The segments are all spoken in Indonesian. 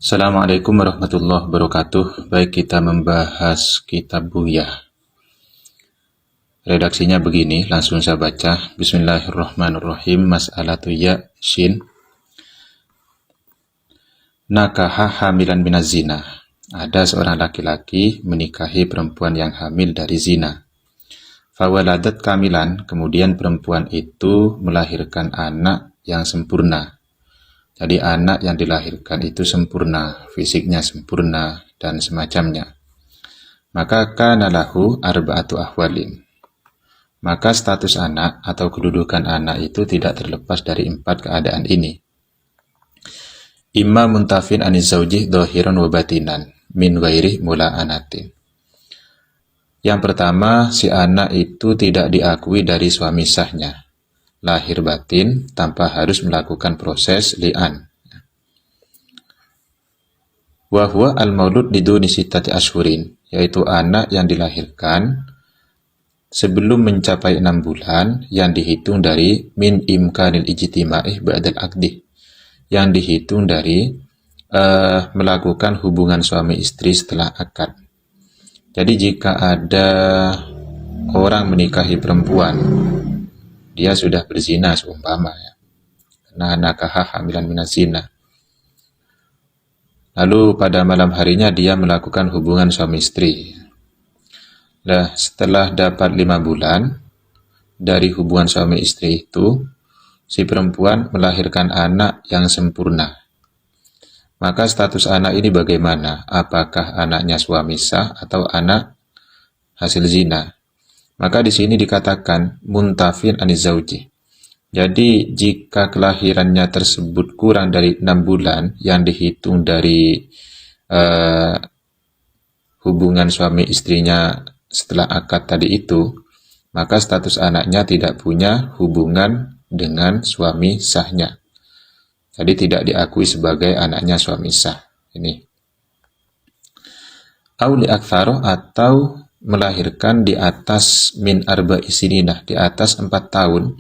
Assalamualaikum warahmatullahi wabarakatuh. Baik, kita membahas kitab Buyah. Redaksinya begini, langsung saya baca. Bismillahirrahmanirrahim. Mas'alatu ya shin. Nakaha hamilan minaz zina. Ada seorang laki-laki menikahi perempuan yang hamil dari zina. Fawaladat kamilan, kemudian perempuan itu melahirkan anak yang sempurna. Jadi anak yang dilahirkan itu sempurna, fisiknya sempurna, dan semacamnya. Maka kana lahu arba'atu ahwalin. Maka status anak atau kedudukan anak itu tidak terlepas dari 4 keadaan ini. Imma muntafin aniz zaujih dhahiran wa batinan min ghairi mula'anatin. Yang pertama, si anak itu tidak diakui dari suami sahnya, lahir batin tanpa harus melakukan proses li'an. Wa huwa al-maulud liduni sittati ashhurin, yaitu anak yang dilahirkan sebelum mencapai 6 bulan yang dihitung dari min imkanil ijtima'ih ba'dal aqdi, yang dihitung dari melakukan hubungan suami istri setelah akad. Jadi jika ada orang menikahi perempuan, dia sudah berzina seumpama ya. Nah, nakaha hamilan minaz zina. Lalu pada malam harinya dia melakukan hubungan suami istri. Nah, setelah dapat 5 bulan dari hubungan suami istri itu, si perempuan melahirkan anak yang sempurna. Maka status anak ini bagaimana? Apakah anaknya suami sah atau anak hasil zina? Maka di sini dikatakan muntafin aniz zauji. Jadi jika kelahirannya tersebut kurang dari 6 bulan yang dihitung dari hubungan suami istrinya setelah akad tadi itu, maka status anaknya tidak punya hubungan dengan suami sahnya. Jadi tidak diakui sebagai anaknya suami sah. Ini. Auli aktsaro, atau melahirkan di atas min arba'i sinina, di atas 4 tahun,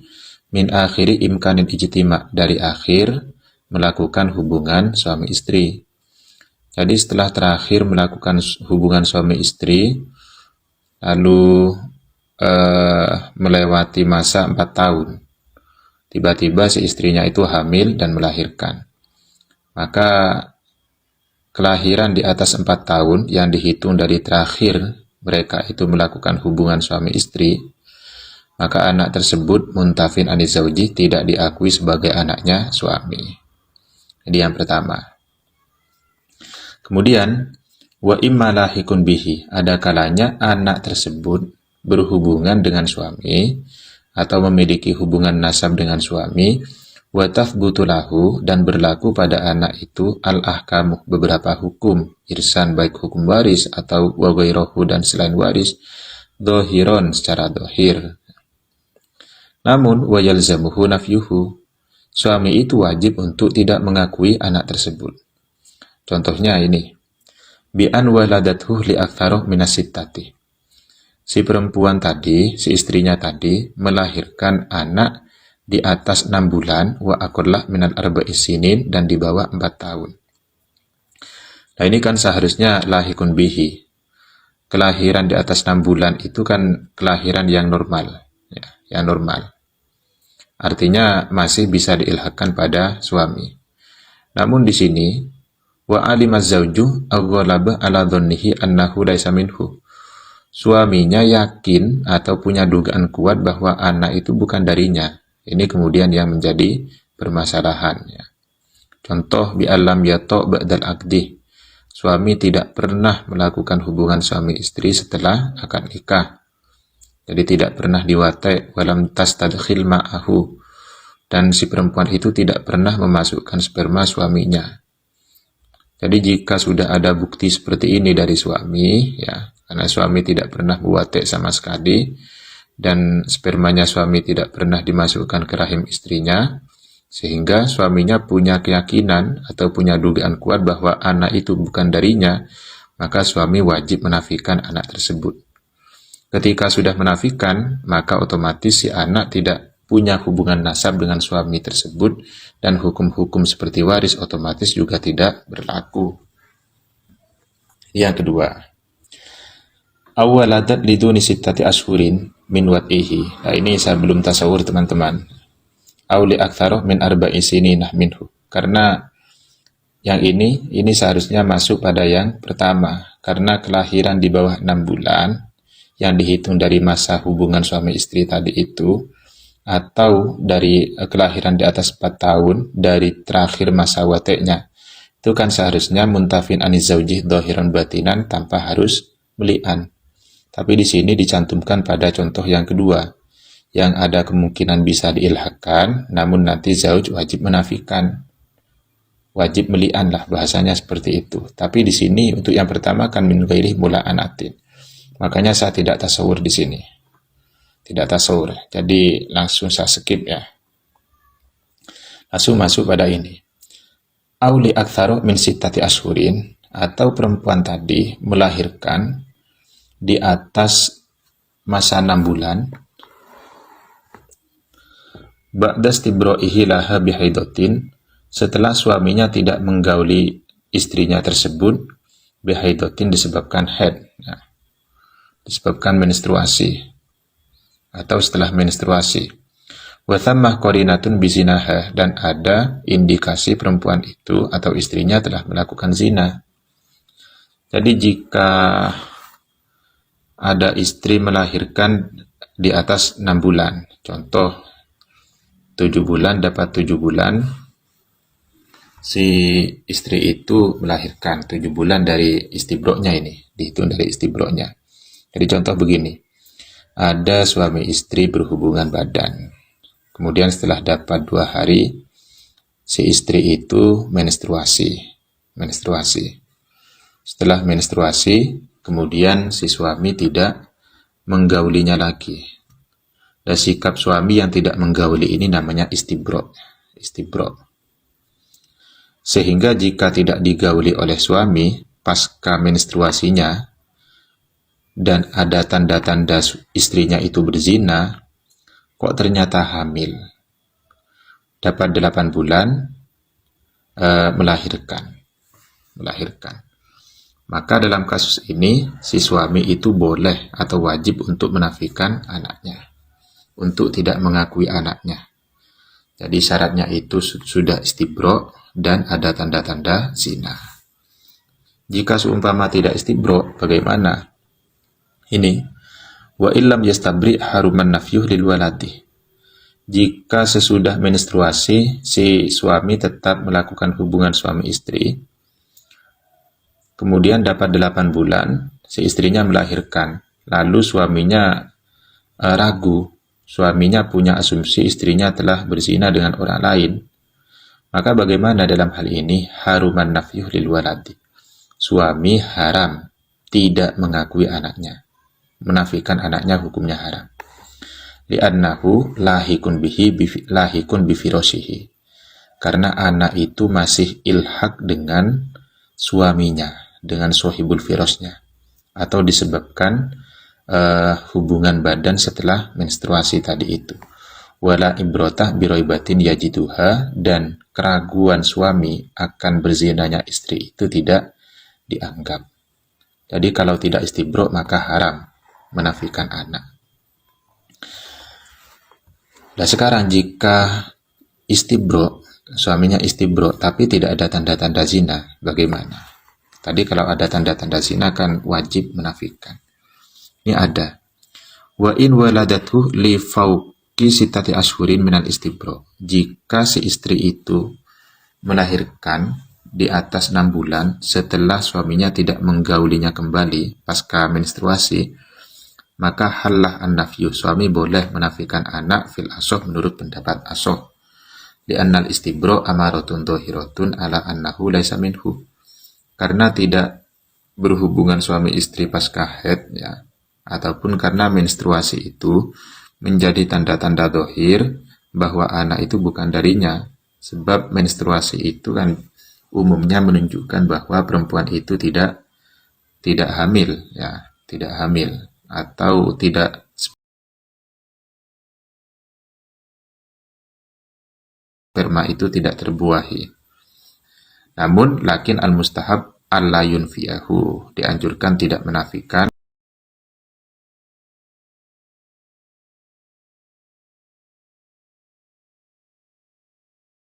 min akhiri imkanin ijtima, dari akhir melakukan hubungan suami istri. Jadi setelah terakhir melakukan hubungan suami istri, lalu melewati masa 4 tahun, tiba-tiba si istrinya itu hamil dan melahirkan. Maka kelahiran di atas 4 tahun yang dihitung dari terakhir mereka itu melakukan hubungan suami istri, maka anak tersebut muntafin aniz zauji, tidak diakui sebagai anaknya suami. Jadi yang pertama. Kemudian wa imma lahikun bihi, ada kalanya anak tersebut berhubungan dengan suami atau memiliki hubungan nasab dengan suami, wa tathbutu lahu, dan berlaku pada anak itu al-ahkamu, beberapa hukum irsan, baik hukum waris atau wa ghairahu, dan selain waris, dhahiron, secara dhahir. Namun wa yalzamuhu nafyuhu, suami itu wajib untuk tidak mengakui anak tersebut. Contohnya ini, bi an waladathu li aktsaro minas sittati. Si perempuan tadi, si istrinya tadi melahirkan anak di atas 6 bulan wa aqallah minal arba'i sinin, dan di bawah 4 tahun. Nah, ini kan seharusnya lahikun bihi. Kelahiran di atas 6 bulan itu kan kelahiran yang normal, ya, yang normal. Artinya masih bisa diilhakkan pada suami. Namun di sini wa alimaz zauju aghlaba ala dhannihi annahu laisa minhu. Suaminya yakin atau punya dugaan kuat bahwa anak itu bukan darinya. Ini kemudian yang menjadi permasalahan ya. Contoh bi alam yato ba'dal aqdi. Suami tidak pernah melakukan hubungan suami istri setelah akad nikah. Jadi tidak pernah diwatai, walam tastadkhil ma'ahu, dan si perempuan itu tidak pernah memasukkan sperma suaminya. Jadi jika sudah ada bukti seperti ini dari suami, ya, karena suami tidak pernah buatek sama sekali, dan spermanya suami tidak pernah dimasukkan ke rahim istrinya, sehingga suaminya punya keyakinan atau punya dugaan kuat bahwa anak itu bukan darinya, maka suami wajib menafikan anak tersebut. Ketika sudah menafikan, maka otomatis si anak tidak punya hubungan nasab dengan suami tersebut, dan hukum-hukum seperti waris otomatis juga tidak berlaku. Yang kedua, awaladat liduni sittati ashhurin min wat'ihi. Nah, ini saya belum tasawur teman-teman. Auli aktsaroh min arba'i sininah minhu. Karena yang ini seharusnya masuk pada yang pertama. Karena kelahiran di bawah 6 bulan yang dihitung dari masa hubungan suami istri tadi itu, atau dari kelahiran di atas 4 tahun dari terakhir masa wateknya, itu kan seharusnya muntafin anizaujih dohiron batinan tanpa harus meli'an. Tapi di sini dicantumkan pada contoh yang kedua, yang ada kemungkinan bisa diilhakkan, namun nanti zauj wajib menafikan. Wajib meli'an lah, bahasanya seperti itu. Tapi di sini untuk yang pertama kan min ghairi mula'anatin. Makanya saya tidak tasawur di sini. Tidak tasawur. Jadi langsung saya skip ya. Langsung masuk pada ini. Auli aktsaro min sittati ashhurin, atau perempuan tadi melahirkan di atas masa 6 bulan ba'da istibro'ihi laha bihaidotin, setelah suaminya tidak menggauli istrinya tersebut bihaidotin disebabkan haid, nah, disebabkan menstruasi atau setelah menstruasi. Wa thammah qarinatun bizinaha, dan ada indikasi perempuan itu atau istrinya telah melakukan zina. Jadi jika ada istri melahirkan di atas 6 bulan, contoh 7 bulan dapat 7 bulan, si istri itu melahirkan 7 bulan dari istibroknya, ini dihitung dari istibroknya. Jadi contoh begini, ada suami istri berhubungan badan, kemudian setelah dapat 2 hari si istri itu menstruasi. Setelah menstruasi, kemudian si suami tidak menggaulinya lagi. Dan sikap suami yang tidak menggauli ini namanya istibrok. Sehingga jika tidak digauli oleh suami pasca menstruasinya dan ada tanda-tanda istrinya itu berzina, kok ternyata hamil, dapat 8 bulan, melahirkan. Maka dalam kasus ini si suami itu boleh atau wajib untuk menafikan anaknya, untuk tidak mengakui anaknya. Jadi syaratnya itu sudah istibrok dan ada tanda-tanda zina. Jika seumpama tidak istibrok, bagaimana? Ini, wa illam yastabri haruman nafyuh lil waladi. Jika sesudah menstruasi si suami tetap melakukan hubungan suami istri, kemudian dapat 8 bulan, si istrinya melahirkan, lalu suaminya ragu, suaminya punya asumsi istrinya telah berzina dengan orang lain, maka bagaimana dalam hal ini? Haruman nafyuh lil waladi. Suami haram tidak mengakui anaknya, menafikan anaknya hukumnya haram. Li'annahu lahikun bifirosihi. Karena anak itu masih ilhak dengan suaminya, dengan sohibul firosnya, atau disebabkan hubungan badan setelah menstruasi tadi itu. Wala ibrotah biroibatin yajiduha, dan keraguan suami akan berzinanya istri itu tidak dianggap. Jadi kalau tidak istibrok maka haram menafikan anak. Nah sekarang jika istibrok, suaminya istibrok tapi tidak ada tanda-tanda zina, bagaimana? Tadi kalau ada tanda-tanda zina kan wajib menafikan. Ini ada. Wa in waladathu li fauqi sittati ashhurin minal istibro. Jika si istri itu melahirkan di atas 6 bulan setelah suaminya tidak menggaulinya kembali pasca menstruasi, maka hallah an-nafyu, suami boleh menafikan anak fil asoh menurut pendapat asoh. Li'annal istibro amaratun dohiratun ala annahu laisa minhu. Karena tidak berhubungan suami istri pasca haid ya, ataupun karena menstruasi itu menjadi tanda-tanda dohir bahwa anak itu bukan darinya. Sebab menstruasi itu kan umumnya menunjukkan bahwa perempuan itu tidak hamil ya, tidak hamil atau tidak sperma itu tidak terbuahi. Namun lakin al-mustahab alla yunfiyahu, dianjurkan tidak menafikan